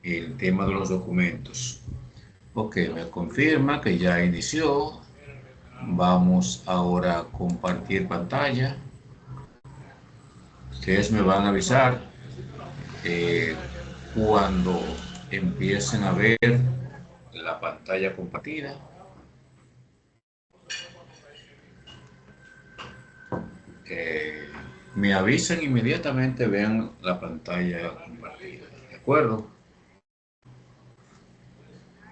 el tema de los documentos. Ok, me confirma que ya inició. Vamos ahora a compartir pantalla. Ustedes me van a avisar eh, cuando empiecen a ver la pantalla compartida. Eh, Me avisan inmediatamente, vean la pantalla compartida. ¿De acuerdo?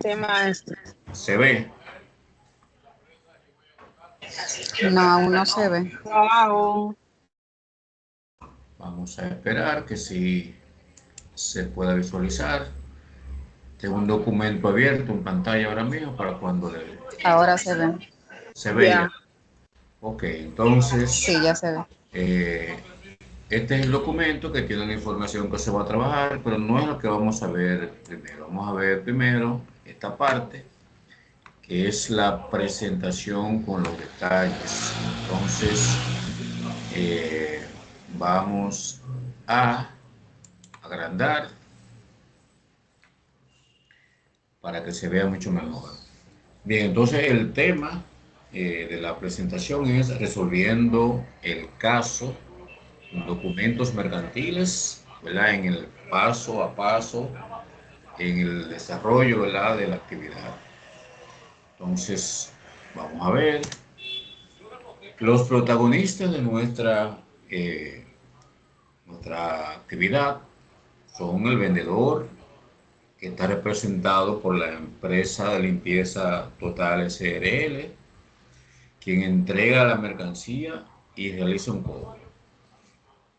Sí, maestro. Se ve. No, aún no se ve. Wow. Vamos a esperar que sí se pueda visualizar. Tengo un documento abierto en pantalla ahora mismo para cuando Ahora se ve. se Ya. vea. Ok, entonces Sí, ya se ve. eh, este es el documento que tiene la información que se va a trabajar, pero no es lo que vamos a ver primero. Vamos a ver primero esta parte, que es la presentación con los detalles. Entonces, eh, vamos a agrandar para que se vea mucho mejor. Bien, entonces el tema de la presentación es resolviendo el caso, documentos mercantiles, ¿verdad? En el paso a paso, en el desarrollo, ¿verdad? De la actividad. Entonces, vamos a ver los protagonistas de nuestra actividad son el vendedor, que está representado por la empresa de limpieza Total SRL, quien entrega la mercancía y realiza un cobro.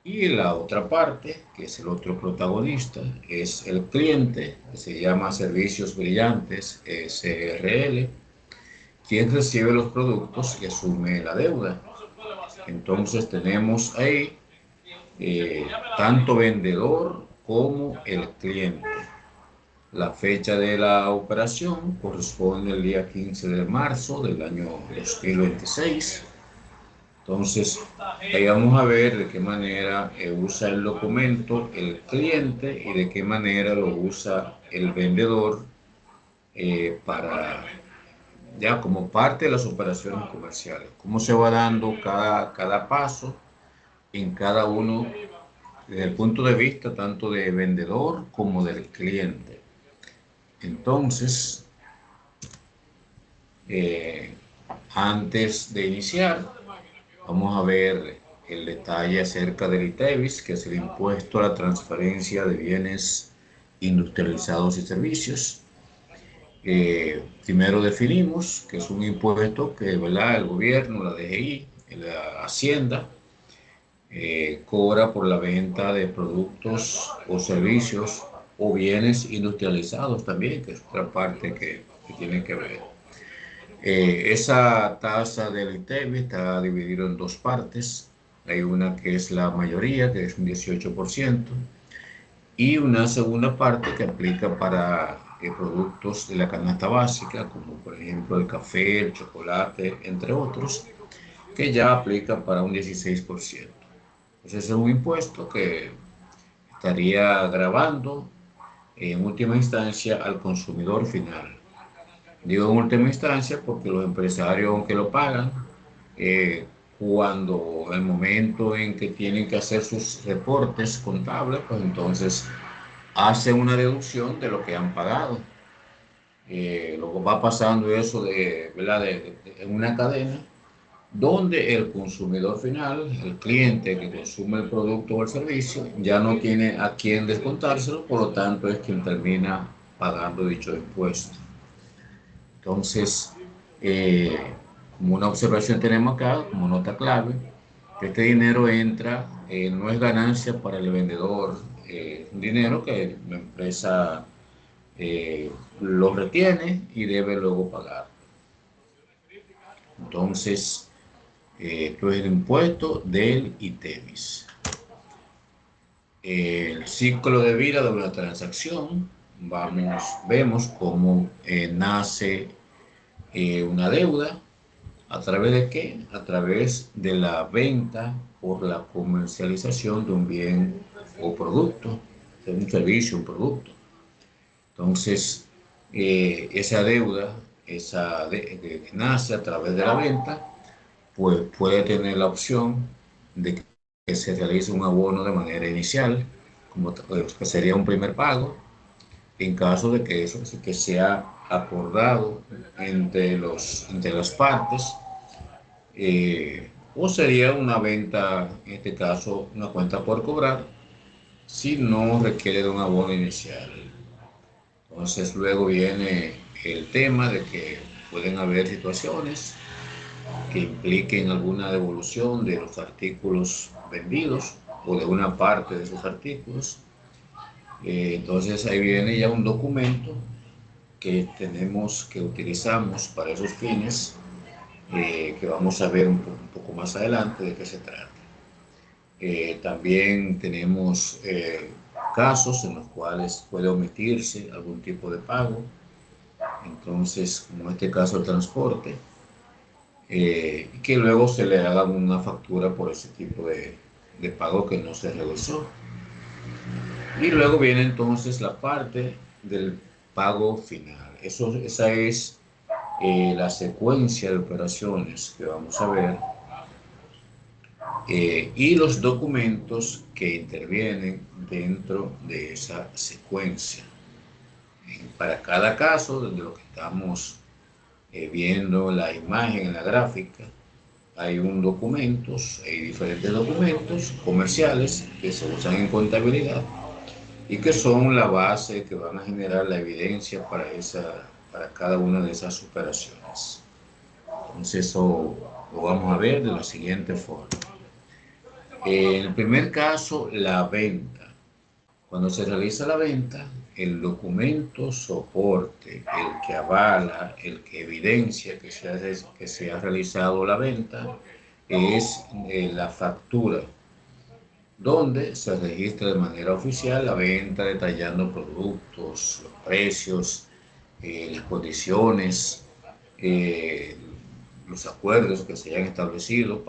Y la otra parte, que es el otro protagonista, es el cliente, que se llama Servicios Brillantes SRL, quien recibe los productos y asume la deuda. Entonces tenemos ahí tanto vendedor como el cliente. La fecha de la operación corresponde al día 15 de marzo del año 2026. Entonces, ahí vamos a ver de qué manera usa el documento el cliente y de qué manera lo usa el vendedor para ya como parte de las operaciones comerciales. Cómo se va dando cada paso en cada uno desde el punto de vista tanto de vendedor como del cliente. Entonces, eh, antes de iniciar, vamos a ver el detalle acerca del ITEVIS, que es el impuesto a la transferencia de bienes industrializados y servicios. Primero definimos que es un impuesto que, ¿verdad?, el gobierno, la DGI, la Hacienda, cobra por la venta de productos o servicios o bienes industrializados también, que es otra parte que tiene que ver. Esa tasa del ITEVI está dividida en dos partes. Hay una que es la mayoría, que es un 18%, y una segunda parte que aplica para productos de la canasta básica, como por ejemplo el café, el chocolate, entre otros, que ya aplica para un 16%. Ese es un impuesto que estaría gravando en última instancia al consumidor final. Digo en última instancia porque los empresarios, aunque lo pagan, cuando el momento en que tienen que hacer sus reportes contables, pues entonces hacen una deducción de lo que han pagado. Luego va pasando eso ¿verdad? En una cadena donde el consumidor final, el cliente que consume el producto o el servicio, ya no tiene a quién descontárselo, por lo tanto es quien termina pagando dicho impuesto. Entonces, como una observación tenemos acá, como nota clave, que este dinero entra, no es ganancia para el vendedor, un dinero que la empresa lo retiene y debe luego pagar. Entonces, esto es el impuesto del ITEVIS. El ciclo de vida de una transacción, vemos cómo nace una deuda. ¿A través de qué? A través de la venta por la comercialización de un bien o producto, de un servicio, un producto. Entonces, esa deuda, que nace a través de la venta, pues puede tener la opción de que se realice un abono de manera inicial, que sería un primer pago, en caso de que eso que sea acordado entre las partes, o sería una venta, en este caso, una cuenta por cobrar, si no requiere de un abono inicial. Entonces luego viene el tema de que pueden haber situaciones que impliquen alguna devolución de los artículos vendidos o de una parte de esos artículos. Entonces ahí viene ya un documento que utilizamos para esos fines, que vamos a ver un poco más adelante de qué se trata. También tenemos casos en los cuales puede omitirse algún tipo de pago. Entonces, como en este caso el transporte, que luego se le haga una factura por ese tipo de pago que no se realizó. Y luego viene entonces la parte del pago final. Esa es la secuencia de operaciones que vamos a ver, y los documentos que intervienen dentro de esa secuencia. Para cada caso, desde lo que estamos viendo la imagen en la gráfica, hay hay diferentes documentos comerciales que se usan en contabilidad y que son la base que van a generar la evidencia para cada una de esas operaciones. Entonces eso lo vamos a ver de la siguiente forma. En el primer caso, la venta. Cuando se realiza la venta, el documento soporte, el que avala, el que evidencia que se ha realizado la venta, es la factura, donde se registra de manera oficial la venta detallando productos, los precios, las condiciones, eh, los acuerdos que se hayan establecido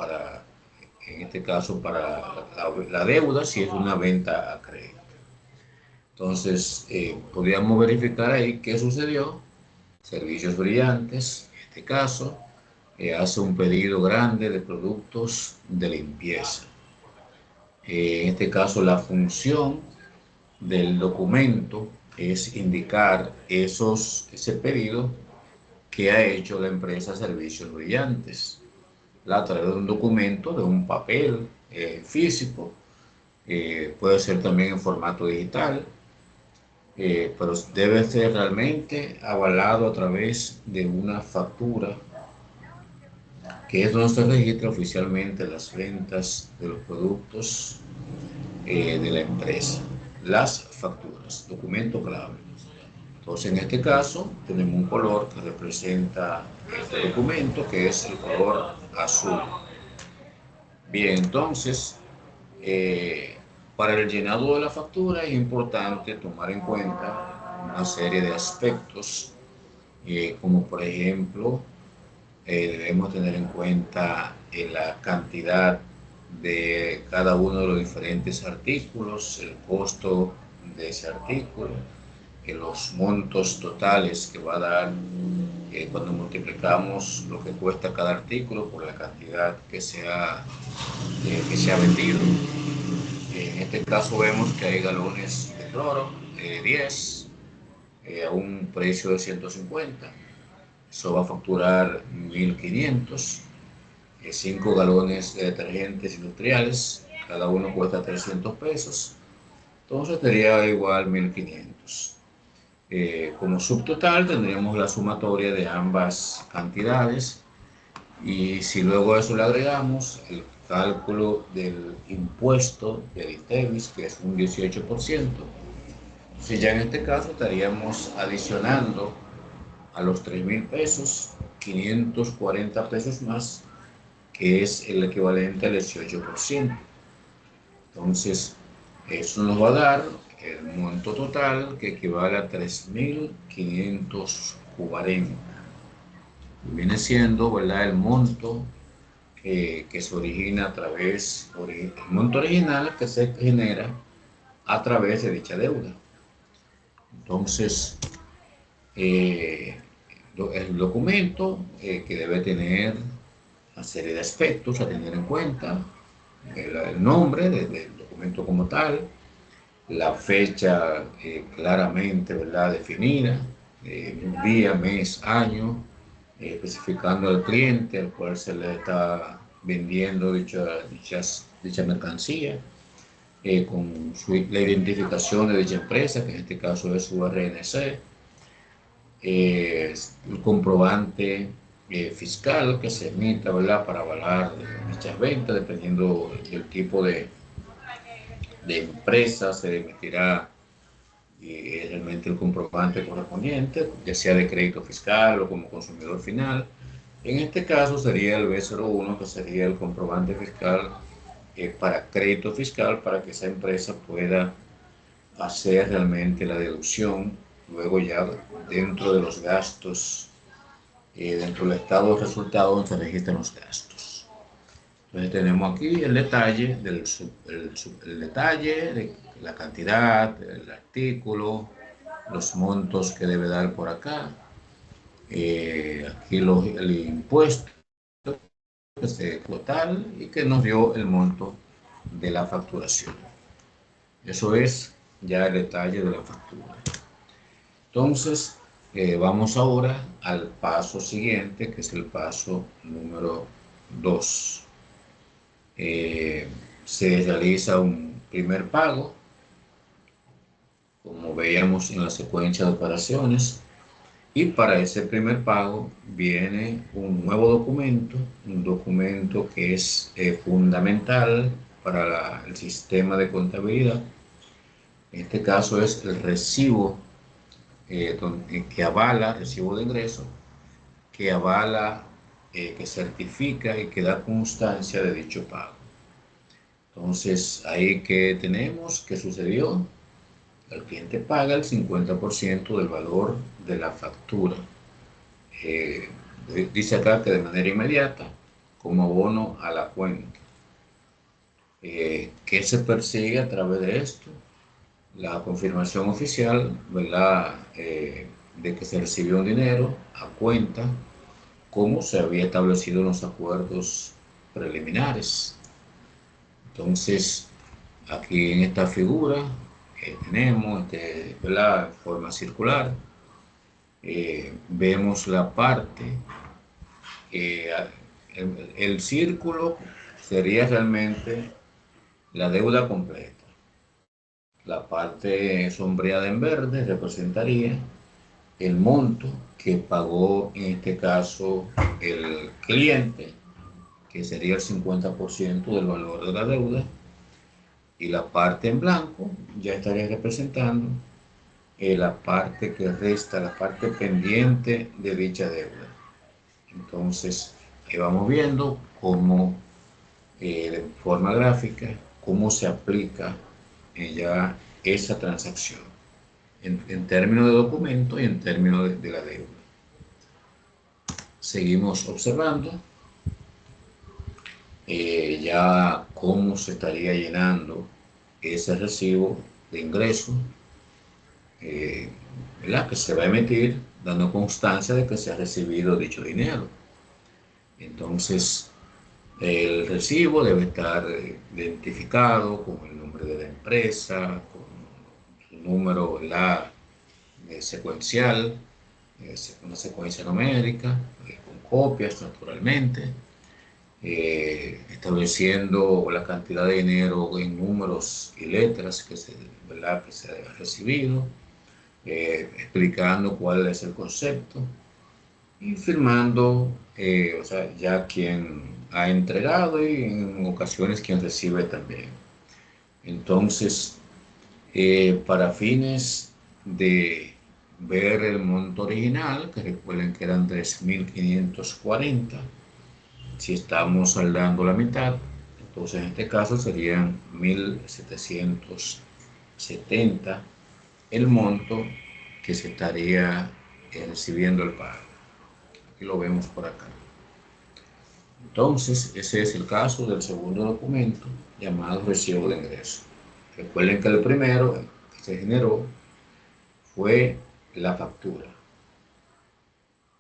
en este caso, para la deuda, si es una venta a crédito. Entonces, podríamos verificar ahí qué sucedió. Servicios Brillantes, en este caso, hace un pedido grande de productos de limpieza. En este caso, la función del documento es indicar ese pedido que ha hecho la empresa Servicios Brillantes a través de un documento, de un papel físico, puede ser también en formato digital, pero debe ser realmente avalado a través de una factura, que es donde se registra oficialmente las ventas de los productos de la empresa. Las facturas, documento clave. Entonces, en este caso, tenemos un color que representa este documento, que es el color azul. Bien, entonces, para el llenado de la factura es importante tomar en cuenta una serie de aspectos, como por ejemplo, debemos tener en cuenta la cantidad de cada uno de los diferentes artículos, el costo de ese artículo, los montos totales que va a dar cuando multiplicamos lo que cuesta cada artículo por la cantidad que se ha vendido. En este caso vemos que hay galones de cloro, 10, a un precio de 150. Eso va a facturar 1.500. 5 galones de detergentes industriales, cada uno cuesta 300 pesos. Entonces sería igual 1.500. Como subtotal tendríamos la sumatoria de ambas cantidades, y si luego a eso le agregamos el cálculo del impuesto del ITEVIS, que es un 18%, si ya en este caso estaríamos adicionando a los 3.000 pesos 540 pesos más, que es el equivalente al 18%. Entonces, eso nos va a dar el monto total, que equivale a 3.540. Viene siendo, ¿verdad?, el monto que se origina el monto original que se genera a través de dicha deuda. Entonces, el documento que debe tener una serie de aspectos a tener en cuenta, el nombre del documento como tal, la fecha claramente, ¿verdad?, definida, día, mes, año, especificando al cliente al cual se le está vendiendo dicha mercancía, con la identificación de dicha empresa, que en este caso es su RNC, el comprobante fiscal que se emita, ¿verdad?, para avalar dichas ventas, dependiendo del tipo de empresa, se emitirá realmente el comprobante correspondiente, ya sea de crédito fiscal o como consumidor final. En este caso sería el B01, que sería el comprobante fiscal para crédito fiscal, para que esa empresa pueda hacer realmente la deducción, luego ya dentro de los gastos, dentro del estado de resultados donde se registran los gastos. Entonces tenemos aquí el detalle, el detalle de la cantidad, el artículo, los montos que debe dar por acá, aquí el impuesto que se total y que nos dio el monto de la facturación. Eso es ya el detalle de la factura. Entonces, vamos ahora al paso siguiente, que es el paso número 2. Se realiza un primer pago, como veíamos en la secuencia de operaciones, y para ese primer pago viene un nuevo documento, un documento que es fundamental para el sistema de contabilidad. En este caso es el recibo que avala, recibo de ingreso, que avala, que certifica y que da constancia de dicho pago. Entonces, ahí que tenemos, ¿qué sucedió? El cliente paga el 50% del valor de la factura. Eh, Dice acá que de manera inmediata, como abono a la cuenta. ¿Qué se persigue a través de esto? La confirmación oficial, ¿verdad?, de que se recibió un dinero a cuenta, como se había establecido en los acuerdos preliminares. Entonces, aquí en esta figura tenemos, ¿verdad?, en forma circular, vemos la parte, el círculo sería realmente la deuda completa. La parte sombreada en verde representaría el monto que pagó en este caso el cliente, que sería el 50% del valor de la deuda, y la parte en blanco ya estaría representando la parte que resta, la parte pendiente de dicha deuda. Entonces, ahí vamos viendo cómo, de forma gráfica, cómo se aplica ya esa transacción en términos de documento y en términos de la deuda. Seguimos observando ya cómo se estaría llenando ese recibo de ingreso, ¿verdad?, que se va a emitir dando constancia de que se ha recibido dicho dinero. Entonces, el recibo debe estar identificado con el nombre de la empresa, con su número, ¿verdad?, secuencial, una secuencia numérica, con copias naturalmente, estableciendo la cantidad de dinero en números y letras ¿verdad?, que se ha recibido, explicando cuál es el concepto y firmando, o sea, ya quien ha entregado y en ocasiones quien recibe también. Entonces, para fines de ver el monto original, que recuerden que eran 3.540, si estamos saldando la mitad, entonces en este caso serían 1.770 el monto que se estaría recibiendo el pago. Aquí lo vemos por acá. Entonces, ese es el caso del segundo documento llamado recibo de ingreso. Recuerden que el primero que se generó fue la factura.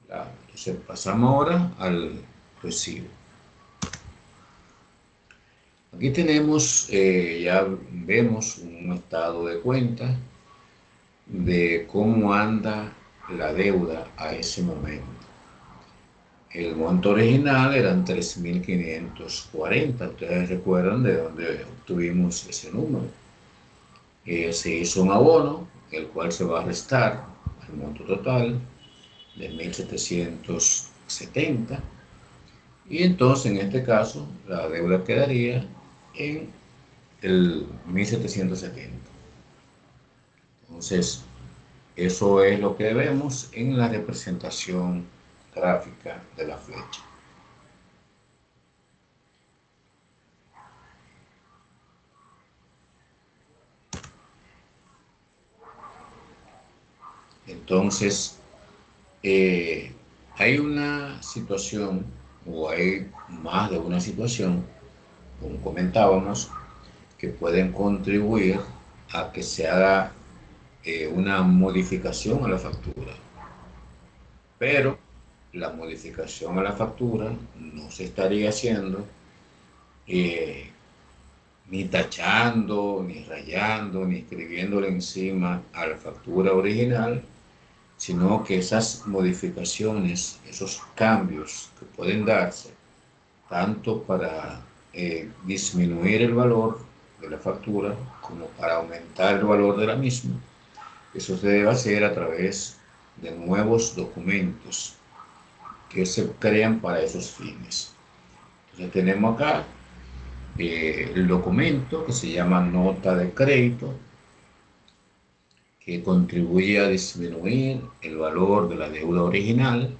Entonces pasamos ahora al recibo. Aquí tenemos, ya vemos un estado de cuenta de cómo anda la deuda a ese momento. El monto original eran 3.540. Ustedes recuerdan de dónde obtuvimos ese número. Se hizo un abono, el cual se va a restar el monto total de 1.770. Y entonces, en este caso, la deuda quedaría en el 1.770. Entonces, eso es lo que vemos en la representación gráfica de la flecha. Entonces, hay una situación, o hay más de una situación, como comentábamos, que pueden contribuir a que se haga una modificación a la factura. Pero la modificación a la factura no se estaría haciendo ni tachando, ni rayando, ni escribiéndole encima a la factura original, sino que esas modificaciones, esos cambios que pueden darse, tanto para disminuir el valor de la factura como para aumentar el valor de la misma, eso se debe hacer a través de nuevos documentos que se crean para esos fines. Entonces tenemos acá el documento que se llama nota de crédito, que contribuye a disminuir el valor de la deuda original.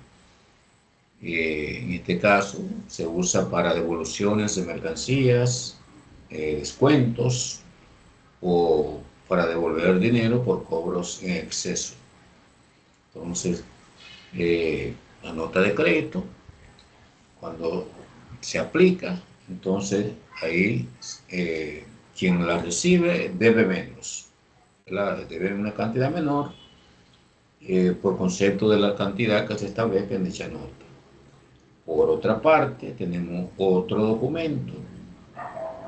En este caso se usa para devoluciones de mercancías, descuentos o para devolver dinero por cobros en exceso. Entonces, la nota de crédito, cuando se aplica, entonces ahí quien la recibe debe menos, debe una cantidad menor por concepto de la cantidad que se establece en dicha nota. Por otra parte, tenemos otro documento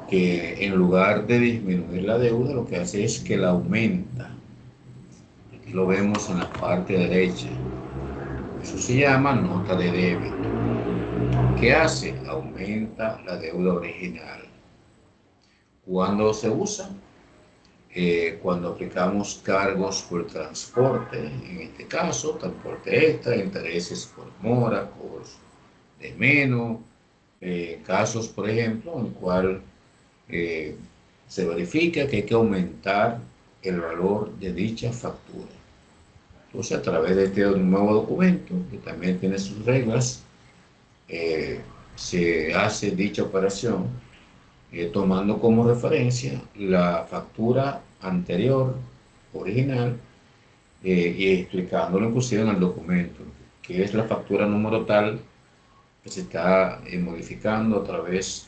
que en lugar de disminuir la deuda, lo que hace es que la aumenta. Aquí lo vemos en la parte derecha. Eso se llama nota de débito. ¿Qué hace? Aumenta la deuda original. ¿Cuándo se usa? Cuando aplicamos cargos por transporte, en este caso, transporte extra, intereses por mora, cobros de menos, casos, por ejemplo, en el cual se verifica que hay que aumentar el valor de dicha factura. Entonces, a través de este nuevo documento, que también tiene sus reglas, se hace dicha operación tomando como referencia la factura anterior, original, y explicándolo inclusive en el documento, que es la factura número tal que se está modificando a través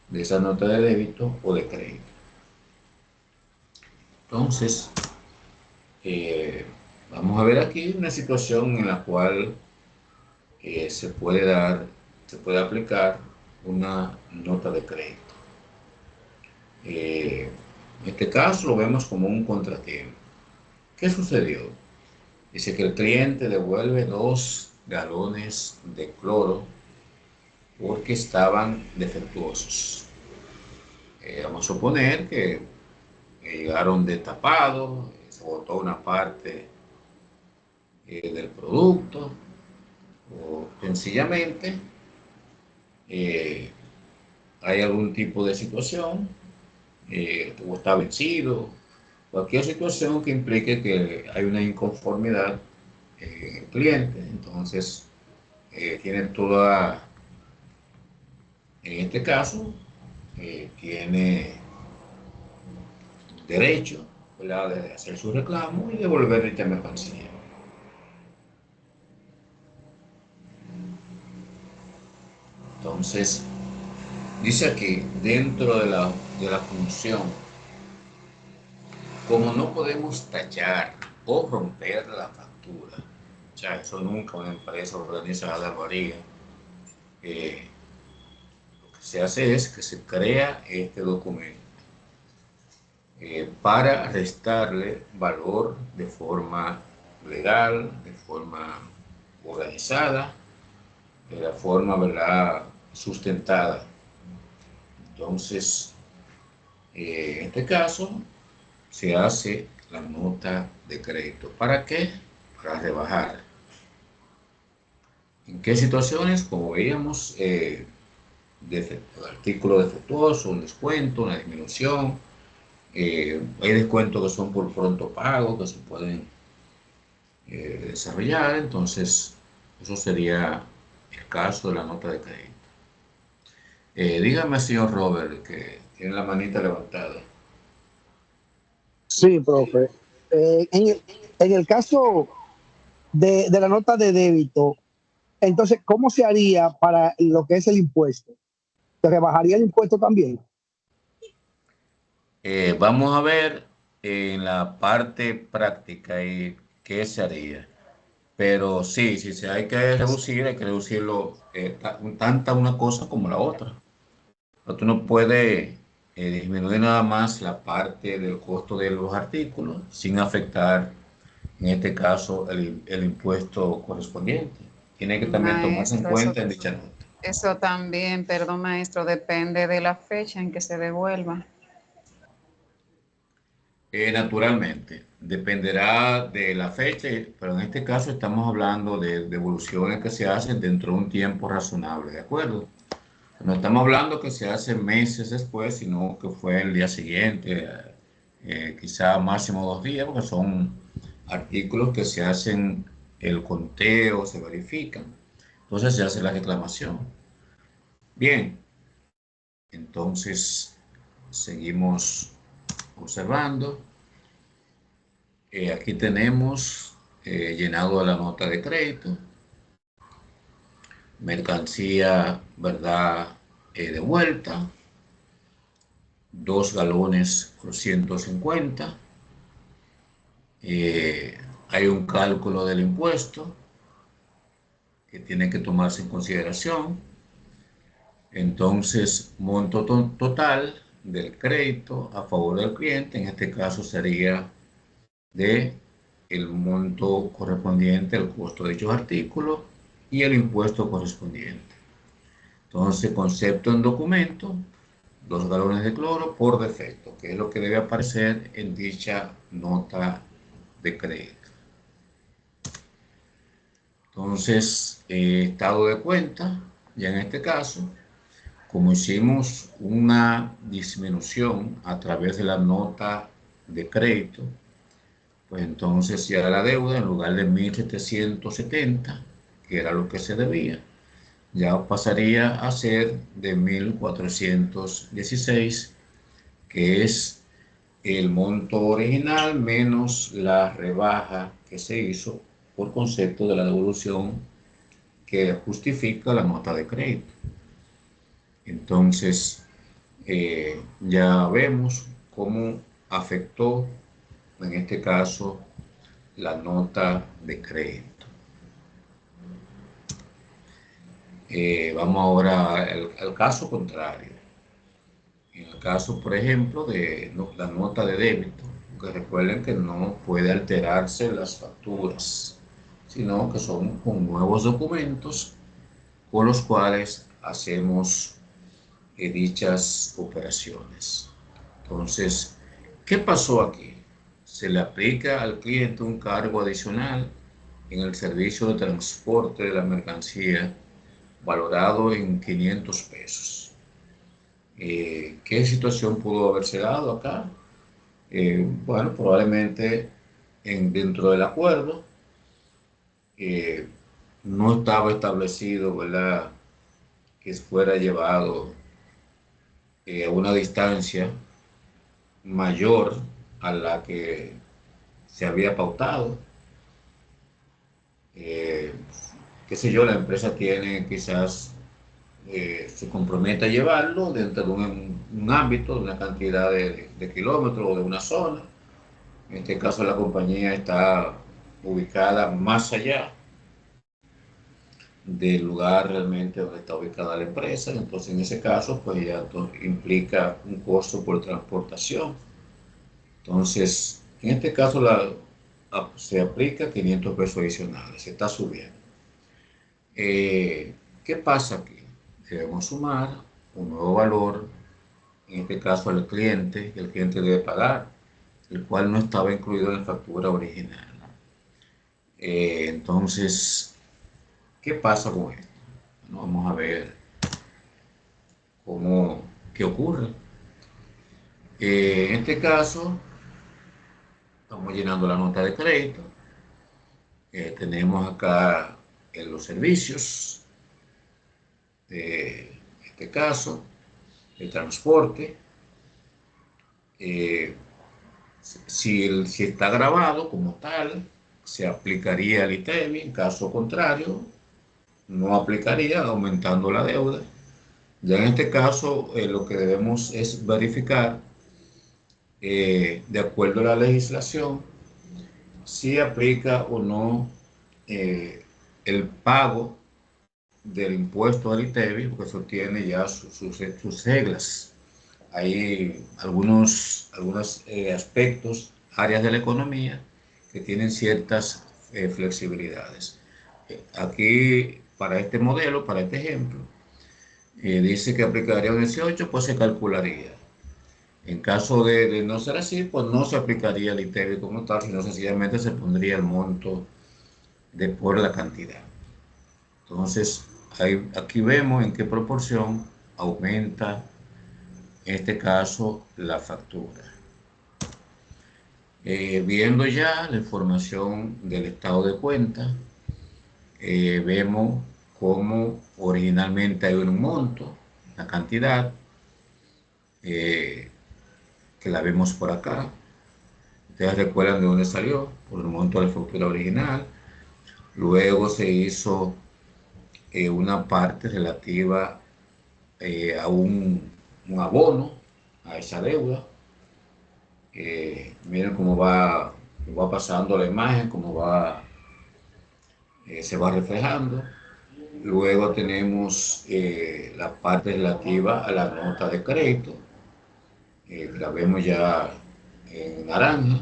de esa nota de débito o de crédito. Entonces, vamos a ver aquí una situación en la cual se puede aplicar una nota de crédito. En este caso lo vemos como un contratiempo. ¿Qué sucedió? Dice que el cliente devuelve 2 galones de cloro porque estaban defectuosos. Vamos a suponer que llegaron destapados, se botó una parte del producto, o sencillamente hay algún tipo de situación, o está vencido, cualquier situación que implique que hay una inconformidad en el cliente. Entonces tiene toda, en este caso, tiene derecho, ¿verdad?, de hacer su reclamo y devolver dicha mercancía. Entonces, dice aquí, dentro de la función, como no podemos tachar o romper la factura. O sea, eso nunca una empresa organizada lo haría. Lo que se hace es que se crea este documento para restarle valor de forma legal, de forma organizada, de la forma, ¿verdad?, sustentada. Entonces, en este caso, se hace la nota de crédito. ¿Para qué? Para rebajar. ¿En qué situaciones? Como veíamos, artículo defectuoso, un descuento, una disminución. Hay descuentos que son por pronto pago, que se pueden desarrollar. Entonces, eso sería el caso de la nota de crédito. Dígame, señor Robert, que tiene la manita levantada. Sí, profe. En el caso de la nota de débito, entonces, ¿cómo se haría para lo que es el impuesto? ¿Se rebajaría el impuesto también? Vamos a ver en la parte práctica y qué se haría. Pero sí, si se hay que reducirlo tanta una cosa como la otra. Pero tú no puedes disminuir nada más la parte del costo de los artículos sin afectar, en este caso, el impuesto correspondiente. Tiene que también tomarse en Maestro, cuenta en dicha nota. eso también, perdón, maestro, depende de la fecha en que se devuelva. Naturalmente, dependerá de la fecha, pero en este caso estamos hablando de devoluciones que se hacen dentro de un tiempo razonable, ¿de acuerdo? No estamos hablando que se hace meses después, sino que fue el día siguiente, quizá máximo 2 días, porque son artículos que se hacen el conteo, se verifican. Entonces se hace la reclamación. Bien, entonces seguimos observando. Aquí tenemos llenado la nota de crédito, mercancía, ¿verdad? De vuelta, 2 galones por 150. Hay un cálculo del impuesto que tiene que tomarse en consideración. Entonces, monto total del crédito a favor del cliente, en este caso sería de el monto correspondiente al costo de dichos artículos y el impuesto correspondiente. Entonces, concepto en documento, 2 galones de cloro por defecto, que es lo que debe aparecer en dicha nota de crédito. Entonces, estado de cuenta, ya en este caso, como hicimos una disminución a través de la nota de crédito, pues entonces ya la deuda, en lugar de 1.770, que era lo que se debía, ya pasaría a ser de 1.416, que es el monto original menos la rebaja que se hizo por concepto de la devolución que justifica la nota de crédito. Entonces, ya vemos cómo afectó, en este caso, la nota de crédito. Vamos ahora al caso contrario. En el caso, por ejemplo, de la nota de débito, que recuerden que no puede alterarse las facturas, sino que son con nuevos documentos con los cuales hacemos dichas operaciones. Entonces, ¿qué pasó aquí? Se le aplica al cliente un cargo adicional en el servicio de transporte de la mercancía valorado en 500 pesos. ¿Qué situación pudo haberse dado acá? Bueno, probablemente dentro del acuerdo eh, no estaba establecido, ¿verdad?, que fuera llevado a una distancia mayor a la que se había pautado. Eh, Qué sé yo, la empresa tiene quizás, se compromete a llevarlo dentro de un ámbito, de una cantidad de kilómetros o de una zona, En este caso la compañía está ubicada más allá del lugar realmente donde está ubicada la empresa. Entonces, en ese caso, pues ya implica un costo por transportación. Entonces, en este caso se aplica 500 pesos adicionales, se está subiendo. ¿Qué pasa aquí? Debemos sumar un nuevo valor, en este caso al cliente, que el cliente debe pagar, el cual no estaba incluido en la factura original. Entonces, ¿qué pasa con esto? Bueno, vamos a ver qué ocurre. En este caso, estamos llenando la nota de crédito. Tenemos acá los servicios, en este caso, el transporte. Eh, si está grabado como tal, se aplicaría el ITEVI. En caso contrario, no aplicaría, aumentando la deuda. Ya en este caso, lo que debemos es verificar, de acuerdo a la legislación, si aplica o no eh, el pago del impuesto al ITEVI, porque eso tiene ya sus reglas. Hay algunos aspectos, áreas de la economía, que tienen ciertas flexibilidades. Aquí, para este modelo, para este ejemplo, dice que aplicaría un 18, pues se calcularía. En caso de no ser así, pues no se aplicaría el ITEVI como tal, sino sencillamente se pondría el monto de por la cantidad. Entonces, aquí vemos en qué proporción aumenta, en este caso, la factura. Viendo ya la información del estado de cuenta, vemos cómo originalmente hay un monto, la cantidad, que la vemos por acá. Ustedes recuerdan de dónde salió, por el monto de la factura original. Luego se hizo una parte relativa a un abono a esa deuda. Miren cómo va pasando la imagen, se va reflejando. Luego tenemos la parte relativa a la nota de crédito, la vemos ya en naranja.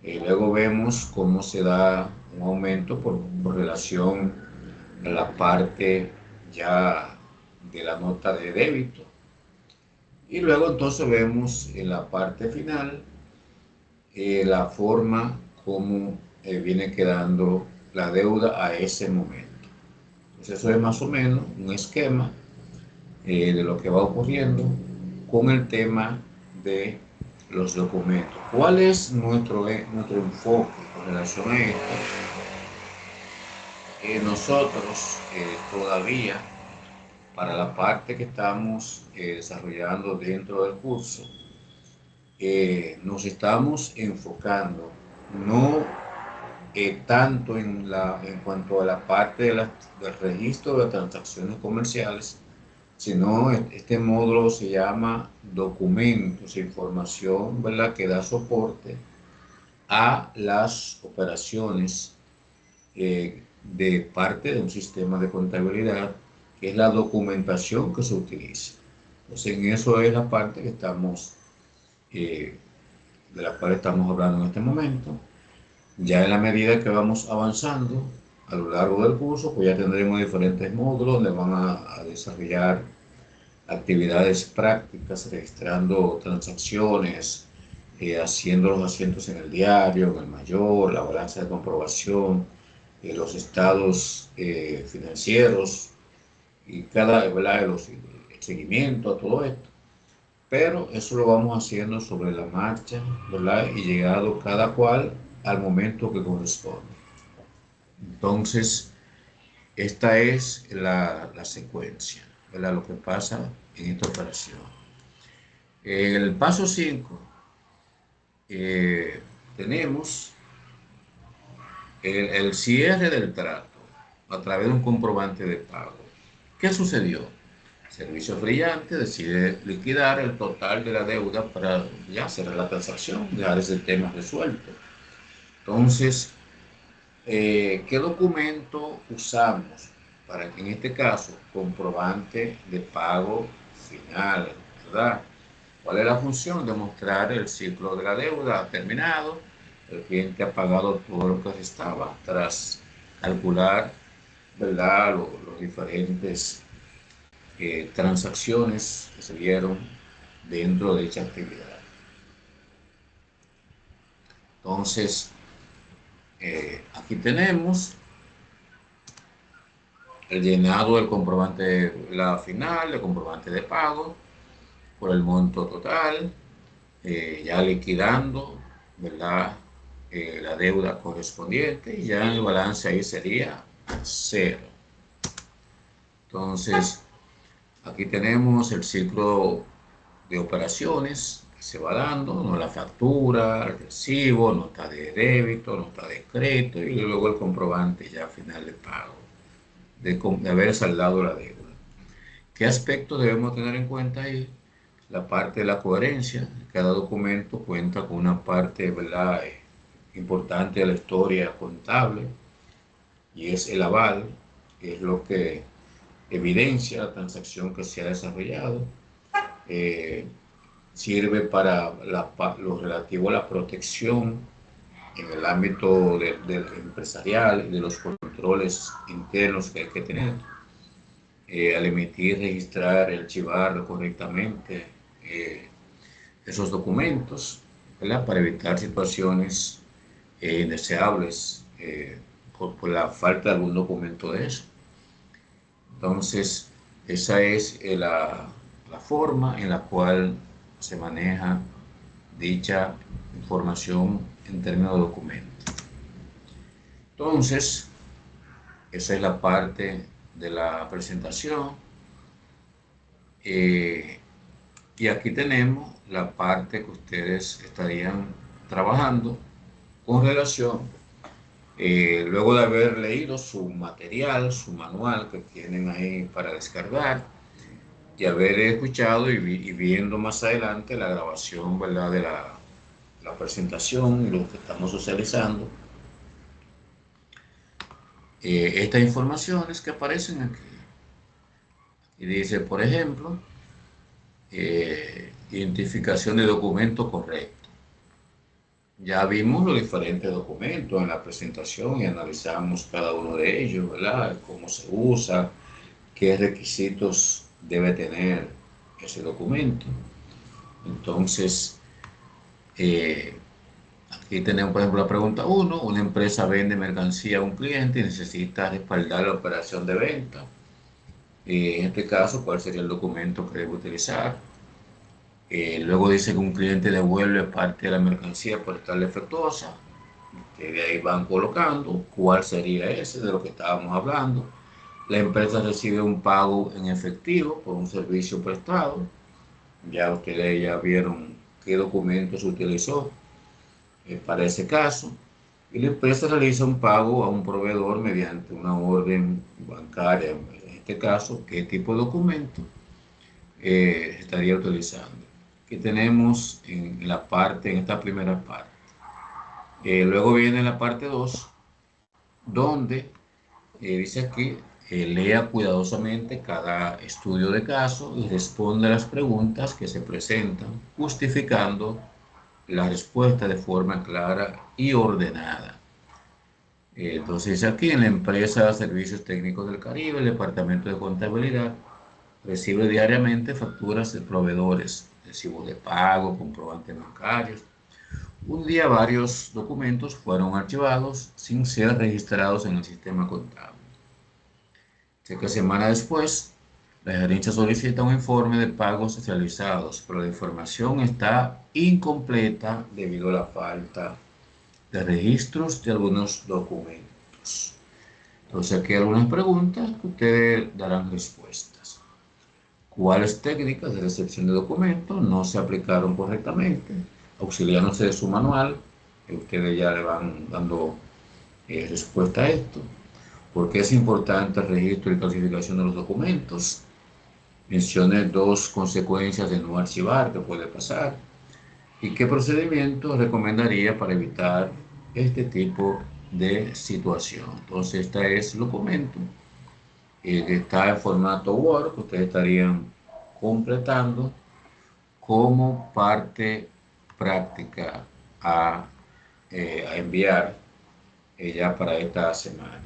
Luego vemos cómo se da un aumento por relación a la parte ya de la nota de débito. Y luego entonces vemos en la parte final la forma como viene quedando la deuda a ese momento. Entonces eso es más o menos un esquema de lo que va ocurriendo con el tema de los documentos. ¿Cuál es nuestro enfoque con relación a esto? Nosotros todavía, para la parte que estamos desarrollando dentro del curso, nos estamos enfocando no tanto en cuanto a la parte del registro de transacciones comerciales, sino este módulo se llama documentos e información, ¿verdad?, que da soporte a las operaciones de parte de un sistema de contabilidad, que es la documentación que se utiliza. Entonces, en eso es la parte que estamos, de la cual estamos hablando en este momento. Ya en la medida que vamos avanzando a lo largo del curso, pues ya tendremos diferentes módulos donde van a desarrollar actividades prácticas, registrando transacciones, haciendo los asientos en el diario, en el mayor, la balanza de comprobación, los estados financieros y el seguimiento a todo esto. Pero eso lo vamos haciendo sobre la marcha, ¿verdad? Y llegado cada cual al momento que corresponde. Entonces, esta es la secuencia, ¿verdad?, lo que pasa en esta operación. El paso 5, tenemos el cierre del trato a través de un comprobante de pago. ¿Qué sucedió? Servicios Brillantes decide liquidar el total de la deuda para ya cerrar la transacción, dejar ese tema resuelto. Entonces, ¿qué documento usamos para que en este caso comprobante de pago final, ¿verdad? ¿Cuál es la función? Demostrar el ciclo de la deuda ha terminado, el cliente ha pagado todo lo que restaba tras calcular, ¿verdad? Los diferentes transacciones que se dieron dentro de dicha actividad. Entonces, aquí tenemos el llenado del comprobante, la final, el comprobante de pago por el monto total, ya liquidando, ¿verdad? La deuda correspondiente, y ya el balance ahí sería 0. Entonces, aquí tenemos el ciclo de operaciones que se va dando, ¿no? La factura, el recibo, nota de débito, nota de crédito y luego el comprobante ya final de pago, de haber saldado la deuda. ¿Qué aspectos debemos tener en cuenta ahí? La parte de la coherencia. Cada documento cuenta con una parte, ¿verdad?, importante de la historia contable, y es el aval, que es lo que evidencia la transacción que se ha desarrollado. Sirve para lo relativo a la protección en el ámbito del empresarial y de los controles internos que hay que tener. Al emitir, registrar, archivar correctamente esos documentos, ¿verdad?, para evitar situaciones indeseables por la falta de algún documento de eso. Entonces, esa es la forma en la cual se maneja dicha información en términos de documento. Entonces, esa es la parte de la presentación. Y aquí tenemos la parte que ustedes estarían trabajando con relación, luego de haber leído su material, su manual que tienen ahí para descargar, y haber escuchado y viendo más adelante la grabación, ¿verdad?, de la presentación y lo que estamos socializando. Estas informaciones que aparecen aquí. Y dice, por ejemplo, identificación de documento correcto. Ya vimos los diferentes documentos en la presentación y analizamos cada uno de ellos, ¿verdad? Cómo se usa, qué requisitos debe tener ese documento. Entonces, aquí tenemos, por ejemplo, la pregunta 1. Una empresa vende mercancía a un cliente y necesita respaldar la operación de venta. En este caso, ¿cuál sería el documento que debe utilizar? Luego dice que un cliente devuelve parte de la mercancía por estar defectuosa. De ahí van colocando cuál sería ese de lo que estábamos hablando. La empresa recibe un pago en efectivo por un servicio prestado. Ya ustedes ya vieron qué documento se utilizó para ese caso. Y la empresa realiza un pago a un proveedor mediante una orden bancaria. En este caso, ¿qué tipo de documento estaría utilizando? Que tenemos en esta primera parte. Luego viene la parte 2, donde dice aquí, lea cuidadosamente cada estudio de caso y responde a las preguntas que se presentan, justificando la respuesta de forma clara y ordenada. Entonces dice aquí, en la empresa Servicios Técnicos del Caribe, el Departamento de Contabilidad recibe diariamente facturas de proveedores, recibos de pago, comprobantes bancarios. Un día varios documentos fueron archivados sin ser registrados en el sistema contable. Sé que semana después, la gerencia solicita un informe de pagos realizados, pero la información está incompleta debido a la falta de registros de algunos documentos. Entonces aquí hay algunas preguntas que ustedes darán respuestas. ¿Cuáles técnicas de recepción de documentos no se aplicaron correctamente? Auxiliándose de su manual, ustedes ya le van dando respuesta a esto. ¿Por qué es importante el registro y clasificación de los documentos? Mencione dos consecuencias de no archivar que puede pasar y qué procedimiento recomendaría para evitar este tipo de situación. Entonces, este es el documento que está en formato Word que ustedes estarían completando como parte práctica a enviar ya para esta semana.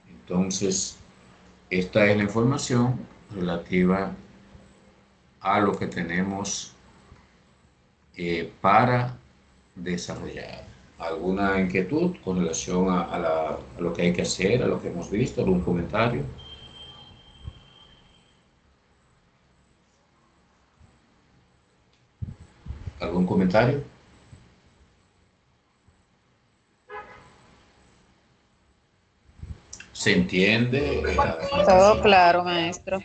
Entonces, esta es la información relativa a lo que tenemos para desarrollar. ¿Alguna inquietud con relación a lo que hay que hacer, a lo que hemos visto? ¿Algún comentario? ¿Algún comentario? ¿Se entiende la Todo explicación? claro, maestro.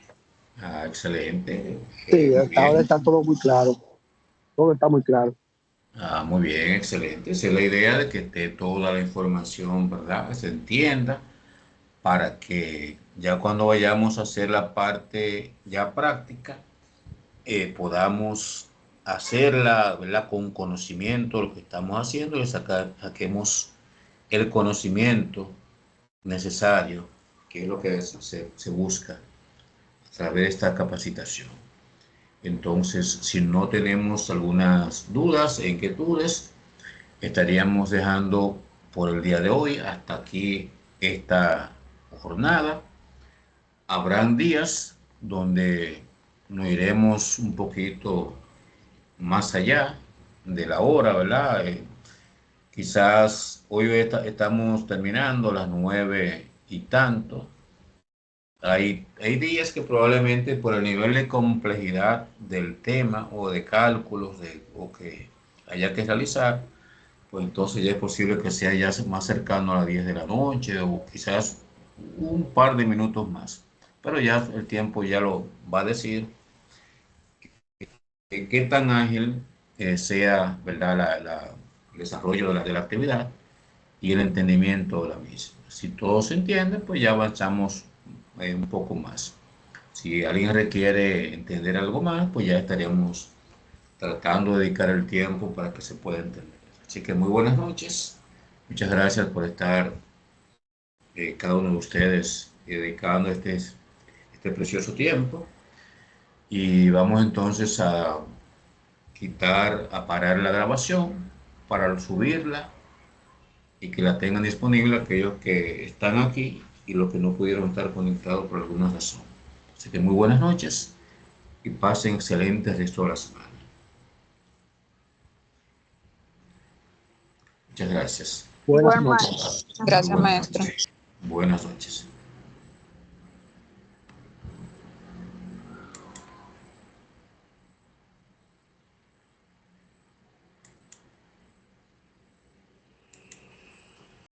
Ah, excelente. Sí, Muy hasta ahora bien. está todo muy claro. Todo está muy claro. Ah, muy bien, excelente. Esa es la idea de que esté toda la información, ¿verdad? Que se entienda para que ya cuando vayamos a hacer la parte ya práctica, podamos hacerla, ¿verdad? Con conocimiento de lo que estamos haciendo y saquemos el conocimiento necesario, que es lo que se busca a través de esta capacitación. Entonces, si no tenemos algunas dudas e inquietudes, estaríamos dejando por el día de hoy hasta aquí esta jornada. Habrán días donde nos iremos un poquito más allá de la hora, ¿verdad? Quizás hoy estamos terminando a las 9 y tanto. Hay días que probablemente por el nivel de complejidad del tema o de cálculos o que haya que realizar, pues entonces ya es posible que sea ya más cercano a las 10 de la noche o quizás un par de minutos más. Pero ya el tiempo ya lo va a decir qué tan ágil sea, ¿verdad? El desarrollo de la actividad y el entendimiento de la misma. Si todo se entiende, pues ya avanzamos un poco más. Si alguien requiere entender algo más, pues ya estaríamos tratando de dedicar el tiempo para que se pueda entender. Así que muy buenas noches. Muchas gracias por estar cada uno de ustedes dedicando este precioso tiempo. Y vamos entonces a parar la grabación para subirla y que la tengan disponible aquellos que están aquí y los que no pudieron estar conectados por alguna razón. Así que muy buenas noches y pasen excelentes resto de la semana. Muchas gracias. Buenas Igual, noches. maestro. Gracias, Buenas maestro. noches. Buenas noches.